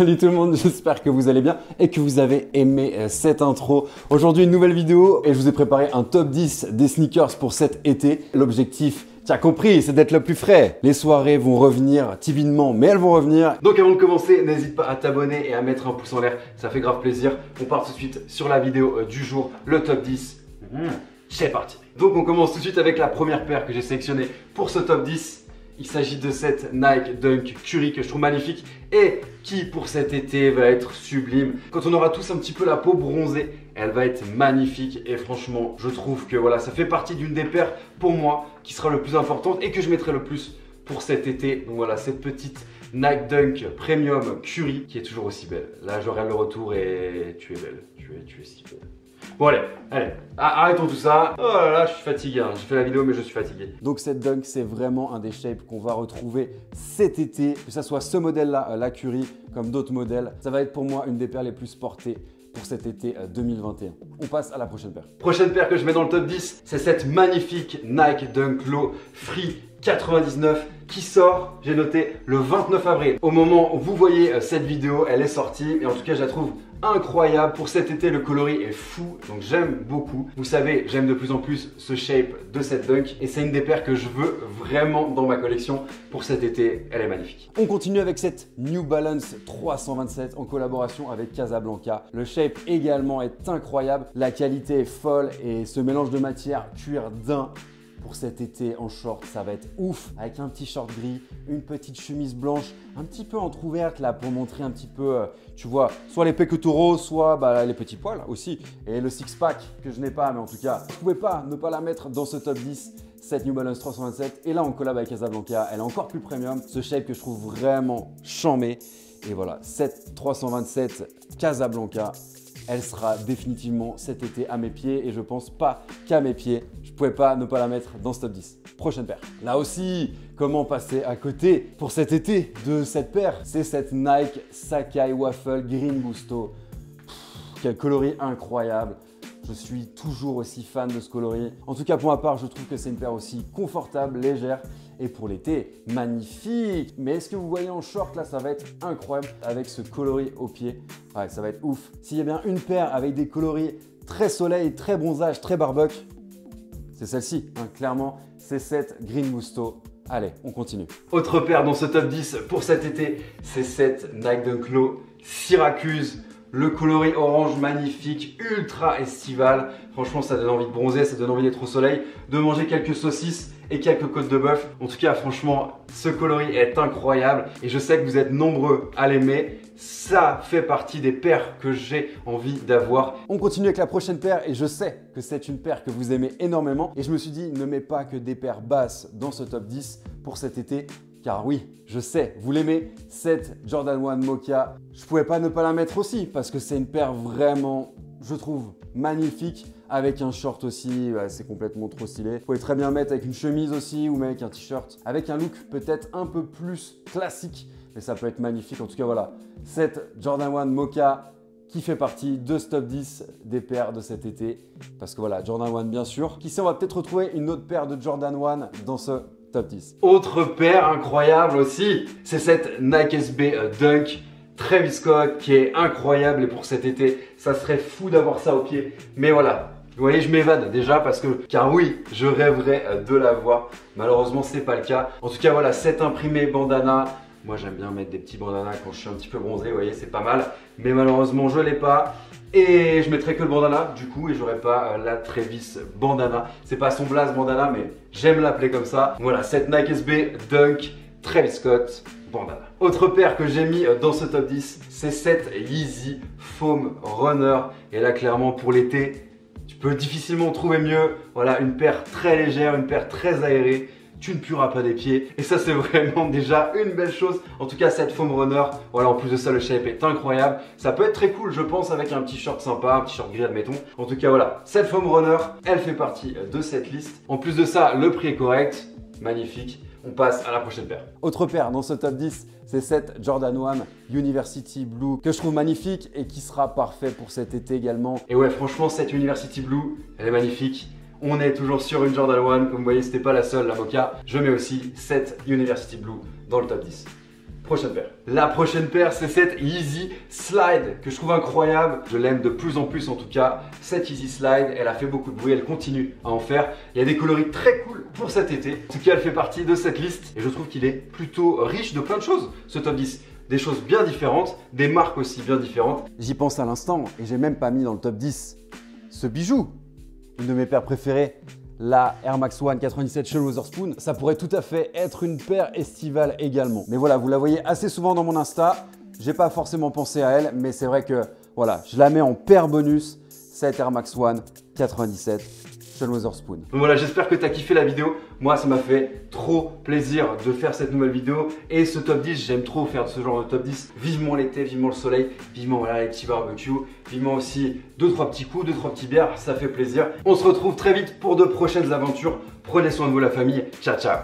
Salut tout le monde, j'espère que vous allez bien et que vous avez aimé cette intro. Aujourd'hui une nouvelle vidéo et je vous ai préparé un top 10 des sneakers pour cet été. L'objectif, tu as compris, c'est d'être le plus frais. Les soirées vont revenir timidement, mais elles vont revenir. Donc avant de commencer, n'hésite pas à t'abonner et à mettre un pouce en l'air, ça fait grave plaisir. On part tout de suite sur la vidéo du jour, le top 10. C'est parti. Donc on commence tout de suite avec la première paire que j'ai sélectionnée pour ce top 10. Il s'agit de cette Nike Dunk Curry que je trouve magnifique et qui pour cet été va être sublime. Quand on aura tous un petit peu la peau bronzée, elle va être magnifique et franchement je trouve que voilà, ça fait partie d'une des paires pour moi qui sera le plus importante et que je mettrai le plus pour cet été. Donc voilà, cette petite Nike Dunk Premium Curry qui est toujours aussi belle. Là j'aurai le retour et tu es belle, tu es si belle. Bon allez, arrêtons tout ça. Oh là là, je suis fatigué, j'ai fait la vidéo mais je suis fatigué. Donc cette Dunk, c'est vraiment un des shapes qu'on va retrouver cet été. Que ce soit ce modèle-là, la Curry, comme d'autres modèles. Ça va être pour moi une des paires les plus portées pour cet été 2021. On passe à la prochaine paire. Prochaine paire que je mets dans le top 10, c'est cette magnifique Nike Dunk Low Free 99 qui sort, j'ai noté, le 29 avril. Au moment où vous voyez cette vidéo, elle est sortie et en tout cas je la trouve incroyable. Pour cet été, le coloris est fou, donc j'aime beaucoup. Vous savez, j'aime de plus en plus ce shape de cette Dunk et c'est une des paires que je veux vraiment dans ma collection pour cet été. Elle est magnifique. On continue avec cette New Balance 327 en collaboration avec Casablanca. Le shape également est incroyable, la qualité est folle et ce mélange de matière cuir daim pour cet été en short, ça va être ouf, avec un petit short gris, une petite chemise blanche, un petit peu entrouverte là pour montrer un petit peu, tu vois, soit les pectoraux, soit les petits poils aussi, et le six-pack que je n'ai pas, mais en tout cas, je ne pouvais pas ne pas la mettre dans ce top 10, cette New Balance 327, et là on collab avec Casablanca, elle est encore plus premium, ce shape que je trouve vraiment charmé, et voilà, cette 327 Casablanca, elle sera définitivement cet été à mes pieds et je pense pas qu'à mes pieds. Je pouvais pas ne pas la mettre dans ce top 10. Prochaine paire. Là aussi, comment passer à côté pour cet été de cette paire? C'est cette Nike Sacai Waffle Green Gusto. Quel coloris incroyable. Je suis toujours aussi fan de ce coloris. En tout cas, pour ma part, je trouve que c'est une paire aussi confortable, légère. Et pour l'été, magnifique. Mais est-ce que vous voyez en short, là, ça va être incroyable avec ce coloris au pied. Ouais, ça va être ouf. S'il y a bien une paire avec des coloris très soleil, très bronzage, très barbecue, c'est celle-ci. Hein, clairement, c'est cette Green Gusto. Allez, on continue. Autre paire dans ce top 10 pour cet été, c'est cette Nike Dunk Low Syracuse. Le coloris orange magnifique, ultra estival. Franchement, ça donne envie de bronzer, ça donne envie d'être au soleil, de manger quelques saucisses et quelques côtes de bœuf. En tout cas, franchement, ce coloris est incroyable et je sais que vous êtes nombreux à l'aimer. Ça fait partie des paires que j'ai envie d'avoir. On continue avec la prochaine paire et je sais que c'est une paire que vous aimez énormément. Et je me suis dit, ne mets pas que des paires basses dans ce top 10 pour cet été. Car oui, je sais, vous l'aimez, cette Jordan 1 Mocha. Je pouvais pas ne pas la mettre aussi parce que c'est une paire vraiment, je trouve, magnifique. Avec un short aussi, c'est complètement trop stylé. Vous pouvez très bien mettre avec une chemise aussi ou même avec un t-shirt. Avec un look peut-être un peu plus classique, mais ça peut être magnifique. En tout cas, voilà, cette Jordan 1 Mocha qui fait partie de ce top 10 des paires de cet été. Parce que voilà, Jordan 1 bien sûr. Qui sait, on va peut-être retrouver une autre paire de Jordan 1 dans ce top 10. Autre paire incroyable aussi, c'est cette Nike SB Dunk Travis Scott qui est incroyable et pour cet été, ça serait fou d'avoir ça au pied. Mais voilà, vous voyez, je m'évade déjà car oui, je rêverais de l'avoir. Malheureusement, c'est pas le cas. En tout cas, voilà, cet imprimé bandana. Moi, j'aime bien mettre des petits bandanas quand je suis un petit peu bronzé, vous voyez, c'est pas mal. Mais malheureusement, je l'ai pas. Et je mettrai que le bandana du coup et j'aurai pas la Travis bandana. C'est pas son blaze bandana mais j'aime l'appeler comme ça. Voilà, cette Nike SB Dunk Travis Scott bandana. Autre paire que j'ai mis dans ce top 10, c'est cette Yeezy Foam Runner. Et là clairement pour l'été, tu peux difficilement trouver mieux. Voilà, une paire très légère, une paire très aérée. Tu ne pueras pas des pieds et ça c'est vraiment déjà une belle chose. En tout cas cette foam runner, voilà, en plus de ça le shape est incroyable. Ça peut être très cool je pense avec un petit short sympa, un petit short gris admettons. En tout cas voilà, cette foam runner elle fait partie de cette liste. En plus de ça le prix est correct, magnifique. On passe à la prochaine paire. Autre paire dans ce top 10, c'est cette Jordan 1 University Blue que je trouve magnifique et qui sera parfait pour cet été également. Et ouais franchement cette University Blue elle est magnifique. On est toujours sur une Jordan 1, comme vous voyez, c'était pas la seule, la Mocha. Je mets aussi cette University Blue dans le top 10. Prochaine paire. La prochaine paire, c'est cette Yeezy Slide que je trouve incroyable. Je l'aime de plus en plus en tout cas. Cette Yeezy Slide, elle a fait beaucoup de bruit, elle continue à en faire. Il y a des coloris très cool pour cet été. En tout cas, elle fait partie de cette liste et je trouve qu'il est plutôt riche de plein de choses, ce top 10. Des choses bien différentes, des marques aussi bien différentes. J'y pense à l'instant et j'ai même pas mis dans le top 10 ce bijou. Une de mes paires préférées. La Air Max One 97 chez Wotherspoon, ça pourrait tout à fait être une paire estivale également. Mais voilà, vous la voyez assez souvent dans mon Insta. J'ai pas forcément pensé à elle, mais c'est vrai que voilà, je la mets en paire bonus, cette Air Max One 97 chez Wotherspoon. Donc voilà, j'espère que tu as kiffé la vidéo. Moi, ça m'a fait trop plaisir de faire cette nouvelle vidéo. Et ce top 10, j'aime trop faire ce genre de top 10. Vivement l'été, vivement le soleil, vivement voilà, les petits barbecues, vivement aussi 2-3 petits coups, 2-3 petits bières, ça fait plaisir. On se retrouve très vite pour de prochaines aventures. Prenez soin de vous la famille. Ciao, ciao.